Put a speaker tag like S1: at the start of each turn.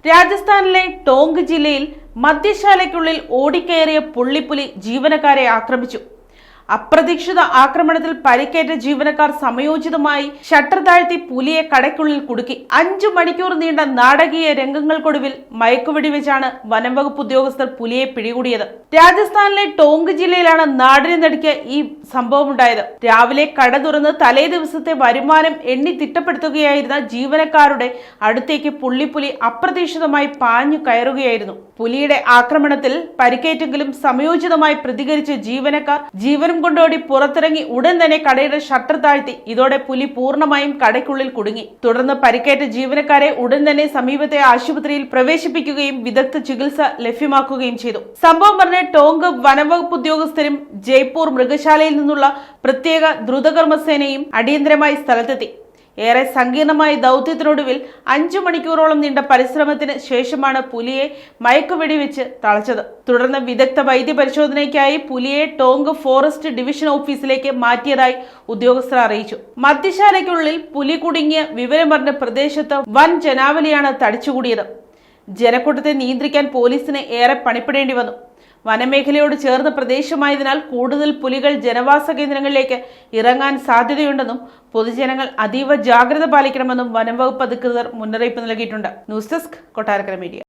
S1: രാജസ്ഥാനിലെ ടോങ്ക് ജില്ലയിൽ മദ്യശാലയ്ക്കുള്ളിൽ ഓടിക്കയറിയ പുള്ളിപ്പുലി ജീവനക്കാരെ ആക്രമിച്ചു. അപ്രതീക്ഷിത ആക്രമണത്തിൽ പരിക്കേറ്റ ജീവനക്കാർ സമയോചിതമായി ഷട്ടർ താഴ്ത്തി പുലിയെ കടയ്ക്കുള്ളിൽ കുടുക്കി. 5 മണിക്കൂർ നീണ്ട നാടകീയ രംഗങ്ങൾക്കൊടുവിൽ മയക്കുവെടിവെച്ചാണ് വനംവകുപ്പ് ഉദ്യോഗസ്ഥർ പുലിയെ പിടികൂടിയത്. രാജസ്ഥാനിലെ ടോങ്ക് ജില്ലയിലാണ് നാടിനെ നടുക്കിയ ഈ സംഭവമുണ്ടായത്. രാവിലെ കട തുറന്ന് തലേ ദിവസത്തെ വരുമാനം എണ്ണി തിട്ടപ്പെടുത്തുകയായിരുന്ന ജീവനക്കാരുടെ അടുത്തേക്ക് പുള്ളിപ്പുലി അപ്രതീക്ഷിതമായി പാഞ്ഞു കയറുകയായിരുന്നു. പുലിയുടെ ആക്രമണത്തിൽ പരിക്കേറ്റെങ്കിലും സമയോചിതമായി പ്രതികരിച്ച ജീവനക്കാർ ജീവനും കൊണ്ടോടി പുറത്തിറങ്ങി ഉടൻ തന്നെ കടയുടെ ഷട്ടർ താഴ്ത്തി. ഇതോടെ പുലി പൂർണ്ണമായും കടയ്ക്കുള്ളിൽ കുടുങ്ങി. തുടർന്ന് പരിക്കേറ്റ ജീവനക്കാരെ ഉടൻ തന്നെ സമീപത്തെ ആശുപത്രിയിൽ പ്രവേശിപ്പിക്കുകയും വിദഗ്ധ ചികിത്സ ലഭ്യമാക്കുകയും ചെയ്തു. സംഭവം പറഞ്ഞ ടോങ്ക് വനംവകുപ്പ് ഉദ്യോഗസ്ഥരും ജയ്പൂർ മൃഗശാലയിൽ നിന്നുള്ള പ്രത്യേക ദ്രുതകർമ്മസേനയും അടിയന്തരമായി സ്ഥലത്തെത്തി. ഏറെ സങ്കീർണമായ ദൗത്യത്തിനൊടുവിൽ 5 മണിക്കൂറോളം നീണ്ട പരിശ്രമത്തിന് ശേഷമാണ് പുലിയെ മയക്കുവെടിവെച്ച് തളച്ചത്. തുടർന്ന് വിദഗ്ധ വൈദ്യപരിശോധനയ്ക്കായി പുലിയെ ടോങ്ക് ഫോറസ്റ്റ് ഡിവിഷൻ ഓഫീസിലേക്ക് മാറ്റിയതായി ഉദ്യോഗസ്ഥർ അറിയിച്ചു. മദ്യശാലയ്ക്കുള്ളിൽ പുലി കുടുങ്ങിയ വിവരമറിഞ്ഞ പ്രദേശത്ത് വൻ ജനാവലിയാണ് തടിച്ചുകൂടിയത്. ജനക്കൂട്ടത്തെ നിയന്ത്രിക്കാൻ പോലീസിന് ഏറെ പണിപ്പെടേണ്ടി വന്നു. വനമേഖലയോട് ചേർന്ന പ്രദേശമായതിനാൽ കൂടുതൽ പുലികൾ ജനവാസ കേന്ദ്രങ്ങളിലേക്ക് ഇറങ്ങാൻ സാധ്യതയുണ്ടെന്നും പൊതുജനങ്ങൾ അതീവ ജാഗ്രത പാലിക്കണമെന്നും വനംവകുപ്പ് അധികൃതർ മുന്നറിയിപ്പ് നൽകിയിട്ടുണ്ട്. News desk Kottarakkara media.